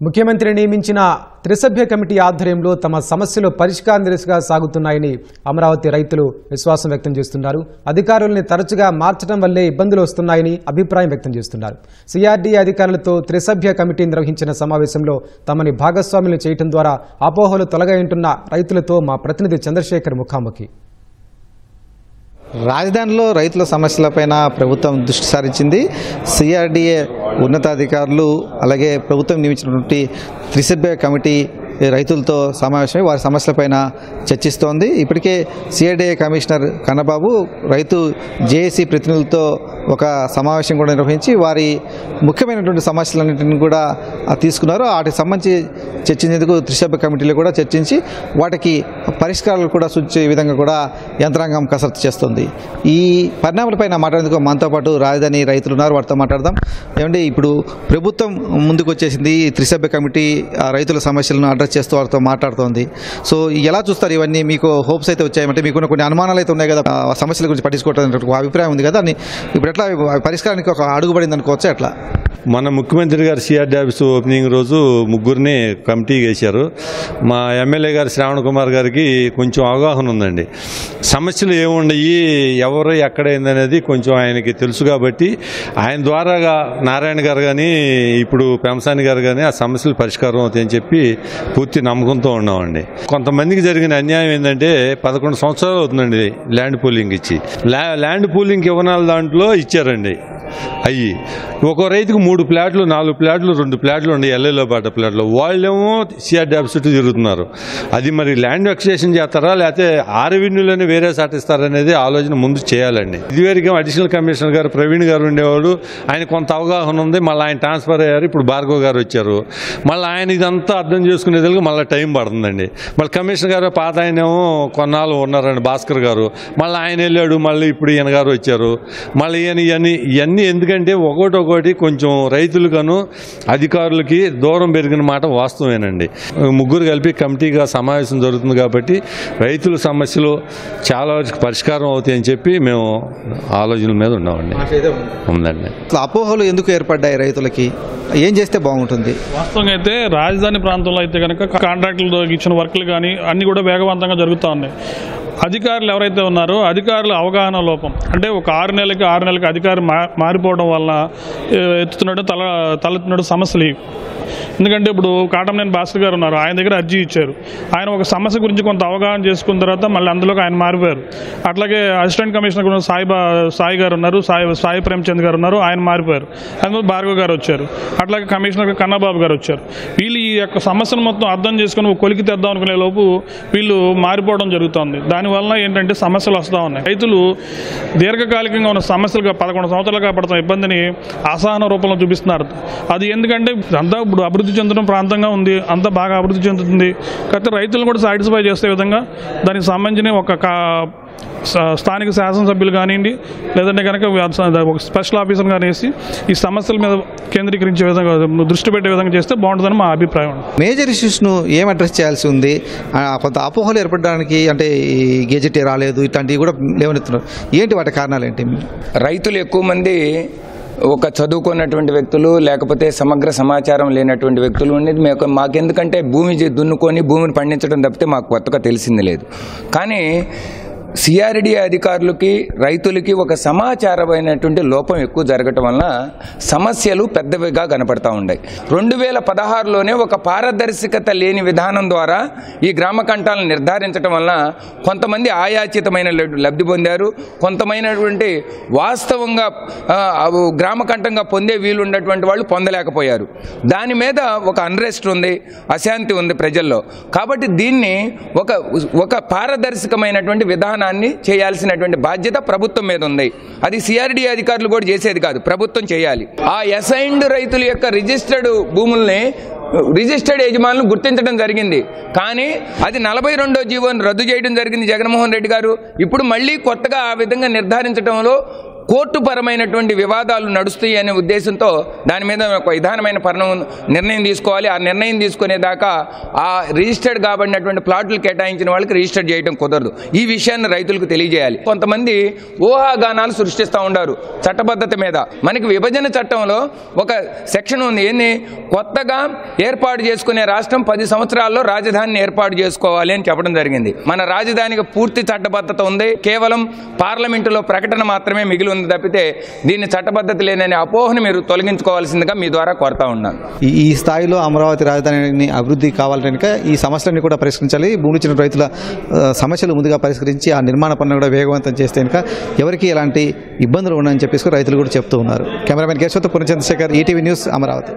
ముఖ్యమంత్రి నియమించిన త్రిసభ్య కమిటీ ఆధ్వర్యంలో తమ సమస్యలు పరిష్కార దిశగా సాగుతున్నాయని అమరావతి రైతులు విశ్వాసం వ్యక్తం చేస్తున్నారు. అధికారుల్ని తరచుగా మార్చడం వల్లే ఇబ్బందులు వస్తున్నాయని అభిప్రాయం వ్యక్తం చేస్తున్నారు. సిఆర్డీఏ అధికారులతో త్రిసభ్య కమిటీ నిర్వహించిన సమావేశంలో తమని భాగస్వాములు చేయడం ద్వారా అపోహలు తొలగాయంటున్న రైతులతో మా ప్రతినిధి చంద్రశేఖర్ ముఖాముఖి. రాజధానిలో రైతుల సమస్యలపైన ప్రభుత్వం దృష్టి సారించింది. సిఆర్డీఏ ఉన్నతాధికారులు అలాగే ప్రభుత్వం నియమించినటువంటి త్రిసభ్య కమిటీ రైతులతో సమావేశమై వారి సమస్యలపైన చర్చిస్తోంది. ఇప్పటికే సిఆర్డీఏ కమిషనర్ కన్నబాబు రైతు జేఏసీ ప్రతినిధులతో ఒక సమావేశం కూడా నిర్వహించి వారి ముఖ్యమైనటువంటి సమస్యలన్నింటినీ కూడా తీసుకున్నారు. వాటికి సంబంధించి చర్చించేందుకు త్రిసభ్య కమిటీలు కూడా చర్చించి వాటికి పరిష్కారాలు కూడా సూచించే విధంగా కూడా యంత్రాంగం కసరత్తు చేస్తుంది. ఈ పరిణామాలపైన మాట్లాడేందుకు మనతో పాటు రాజధాని రైతులు ఉన్నారు. వారితో మాట్లాడదాం. ఏమంటే ఇప్పుడు ప్రభుత్వం ముందుకు వచ్చేసింది, త్రిసభ్య కమిటీ రైతుల సమస్యలను అడ్రస్ చేస్తూ వారితో మాట్లాడుతోంది. సో ఎలా చూస్తారు ఇవన్నీ? మీకు హోప్స్ అయితే వచ్చాయంటే మీకు కొన్ని అనుమానాలు అయితే ఉన్నాయి కదా, సమస్యల గురించి పట్టించుకోవడం అభిప్రాయం ఉంది కదా, అని ఇప్పుడు ఎట్లా పరిష్కారానికి ఒక అడుగుపడింది అనుకోవచ్చు ఎట్లా? మన ముఖ్యమంత్రి గారు సిఆర్డీ ఆఫీస్ ఓపెనింగ్ రోజు ముగ్గురిని కమిటీ వేశారు. మా ఎమ్మెల్యే గారు శ్రావణ్ కుమార్ గారికి కొంచెం అవగాహన ఉందండి. సమస్యలు ఏముండయి, ఎవరు ఎక్కడైందనేది కొంచెం ఆయనకి తెలుసు కాబట్టి ఆయన ద్వారాగా నారాయణ గారు కానీ ఇప్పుడు పెంసాని గారు కానీ ఆ సమస్యలు పరిష్కారం అవుతాయని చెప్పి పూర్తి నమ్మకంతో ఉన్నామండి. కొంతమందికి జరిగిన అన్యాయం ఏంటంటే 11 సంవత్సరాలు అవుతుందండి ల్యాండ్ పూలింగ్ ఇచ్చి. ల్యాండ్ పూలింగ్ ఇవ్వనాల దాంట్లో ఇచ్చారండి. అయ్యి ఒక్కో రైతుకు 3 ప్లాట్లు 4 ప్లాట్లు 2 ప్లాట్లు ఉండే ఎల్ఏలో పాట ప్లాట్లు, వాళ్ళేమో సిఆర్డీ ఆఫీస్ చుట్టూ తిరుగుతున్నారు. అది మరి ల్యాండ్ ఎక్స్టేషన్ చేస్తారా లేకపోతే ఆ రెవెన్యూలోనే వేరే సాటిస్తారనేది ఆలోచన ముందు చేయాలండి. ఇదివరకు అడిషనల్ కమిషనర్ గారు ప్రవీణ్ గారు ఉండేవాడు, ఆయన కొంత అవగాహన ఉంది. మళ్ళీ ఆయన ట్రాన్స్ఫర్ అయ్యారు, ఇప్పుడు భార్గవ్ గారు వచ్చారు. మళ్ళీ ఆయన ఇదంతా అర్థం చేసుకునేదానికి మళ్ళీ టైం పడుతుందండి. మళ్ళీ కమిషనర్ గారు పాత ఆయనేమో కొన్నాళ్ళు ఉన్నారండి, భాస్కర్ గారు. మళ్ళీ ఆయన వెళ్ళాడు, మళ్ళీ ఇప్పుడు ఈయన గారు వచ్చారు. మళ్ళీ ఇవన్నీ ఎందుకంటే ఒకటి కొంచెం రైతులకను అధికారులకి దూరం పెరిగిన మాట వాస్తవేనండి. ముగ్గురు కలిపి కమిటీగా సమావేశం జరుగుతుంది కాబట్టి రైతుల సమస్యలు చాలా పరిష్కారం అవుతాయని చెప్పి మేము ఆలోచనల మీద ఉన్నామండి. ఉందండి. అపోహలు ఎందుకు ఏర్పడ్డాయి రైతులకి? ఏం చేస్తే బాగుంటుంది? వాస్తవంగా అయితే రాజధాని ప్రాంతంలో అయితే కనుక కాంట్రాక్టులు ఇచ్చిన వర్క్లు కానీ అన్నీ కూడా వేగవంతంగా జరుగుతూ ఉన్నాయి. అధికారులు ఎవరైతే ఉన్నారో అధికారుల అవగాహన లోపం, అంటే ఒక 6 నెలలకి అధికారి మారిపోవడం వలన తలెత్తినట్టు సమస్యలు. ఎందుకంటే ఇప్పుడు కాటంనేని భాస్కర్ గారు ఉన్నారు, ఆయన దగ్గర అర్జీ ఇచ్చారు. ఆయన ఒక సమస్య గురించి కొంత అవగాహన చేసుకున్న తర్వాత మళ్ళీ అందులోకి ఆయన మారిపోయారు. అట్లాగే అసిస్టెంట్ కమిషనర్ సాయి గారు ఉన్నారు, సాయి ప్రేమచంద్ గారు ఉన్నారు, ఆయన మారిపోయారు. అందులో భార్గవ్ గారు వచ్చారు. అట్లాగే కమిషనర్ కన్నబాబు గారు వచ్చారు. వీళ్ళు ఈ యొక్క సమస్యను మొత్తం అర్థం చేసుకుని కొలికి తెద్దాం అనుకునే లోపు వీళ్ళు మారిపోవడం జరుగుతుంది. దానివల్ల ఏంటంటే సమస్యలు వస్తూ ఉన్నాయి. రైతులు దీర్ఘకాలికంగా ఉన్న సమస్యలు 11 సంవత్సరాలుగా పడుతున్న ఇబ్బందిని అసహన రూపంలో చూపిస్తున్నారు. అది ఎందుకంటే అంతా ఇప్పుడు అభివృద్ధి చెందడం ప్రాంతంగా ఉంది, అంతా బాగా అభివృద్ధి చెందుతుంది. కాకపోతే రైతులను కూడా సాటిస్ఫై చేసే విధంగా దానికి సంబంధించిన ఒక స్థానిక శాసనసభ్యులు కానివ్వండి, లేదంటే కనుక ఒక స్పెషల్ ఆఫీసర్ కానిసి ఈ సమస్యల మీద కేంద్రీకరించే విధంగా దృష్టి పెట్టే విధంగా చేస్తే బాగుంటుందని మా అభిప్రాయం. మేజర్ ఇష్యూస్ను ఏం అడ్రస్ చేయాల్సి ఉంది? కొంత అపోహలు ఏర్పడడానికి అంటే ఈ గెజెట్ రాలేదు, ఇట్లాంటివి కూడా లేవనెత్తున్నారు. ఏంటి వాటి కారణాలు ఏంటి? రైతులు ఎక్కువ మంది ఒక చదువుకున్నటువంటి వ్యక్తులు, లేకపోతే సమగ్ర సమాచారం లేనటువంటి వ్యక్తులు ఉండేది. మాకెందుకంటే భూమి దున్నుకొని భూమిని పండించడం తప్పితే మాకు కొత్తగా తెలిసింది లేదు. కానీ సిఆర్డీ అధికారులకి రైతులకి ఒక సమాచారమైనటువంటి లోపం ఎక్కువ జరగటం వలన సమస్యలు పెద్దవిగా కనపడతా ఉన్నాయి. 2016లోనే ఒక పారదర్శకత లేని విధానం ద్వారా ఈ గ్రామ కంటాలను నిర్ధారించడం వలన కొంతమంది ఆయాచితమైన లబ్ధి పొందారు, కొంతమైనటువంటి వాస్తవంగా గ్రామ కంఠంగా పొందే వీలు ఉన్నటువంటి వాళ్ళు పొందలేకపోయారు. దాని మీద ఒక అన్రెస్ట్ ఉంది, అశాంతి ఉంది ప్రజల్లో. కాబట్టి దీన్ని ఒక పారదర్శకమైనటువంటి విధానం చేయాల్సినటువంటి బాధ్యత ప్రభుత్వం మీద ఉంది. అది సిఆర్డీ అధికారులు కూడా చేసేది కాదు, ప్రభుత్వం చేయాలి. ఆ అసైన్డ్ రైతుల యొక్క రిజిస్టర్డ్ భూముల్ని రిజిస్టర్డ్ యజమానులు గుర్తించడం జరిగింది. కానీ అది 42వ జీవోను రద్దు చేయడం జరిగింది జగన్మోహన్ రెడ్డి గారు. ఇప్పుడు మళ్ళీ కొత్తగా ఆ విధంగా నిర్ధారించడంలో కోర్టుపరమైనటువంటి వివాదాలు నడుస్తాయి అనే ఉద్దేశంతో దాని మీద ఒక విధానమైన నిర్ణయం తీసుకోవాలి. ఆ నిర్ణయం తీసుకునేదాకా ఆ రిజిస్టర్డ్ కాబడినటువంటి ప్లాట్లు కేటాయించిన వాళ్ళకి రిజిస్టర్ చేయడం కుదరదు. ఈ విషయాన్ని రైతులకు తెలియజేయాలి. కొంతమంది ఊహాగానాలు సృష్టిస్తూ ఉండారు చట్టబద్ధత మీద. మనకి విభజన చట్టంలో ఒక సెక్షన్ ఉంది, ఏంది, కొత్తగా ఏర్పాటు చేసుకునే రాష్ట్రం 10 సంవత్సరాల్లో రాజధానిని ఏర్పాటు చేసుకోవాలి అని చెప్పడం జరిగింది. మన రాజధానికి పూర్తి చట్టబద్ధత ఉంది, కేవలం పార్లమెంటులో ప్రకటన మాత్రమే మిగిలి ఉంది తప్పితే దీన్ని చట్టబద్ధత లేననే అపోహను మీరు తొలగించుకోవాల్సిందిగా మీ ద్వారా కోరుతా ఉన్నాను. ఈ స్థాయిలో అమరావతి రాజధాని అభివృద్ధి కావాలంటే కనుక ఈ సమస్యలన్నీ కూడా పరిష్కరించాలి. భూమి ఇచ్చిన రైతుల సమస్యలు ముందుగా పరిష్కరించి ఆ నిర్మాణ పనులు కూడా వేగవంతం చేస్తే కనుక ఎవరికి ఎలాంటి ఇబ్బందులు ఉండని చెప్పేసి రైతులు కూడా చెప్తూ ఉన్నారు. కెమెరామెన్ కేశవతో పునచంద్రశేఖర్, ఈటీవీ న్యూస్, అమరావతి.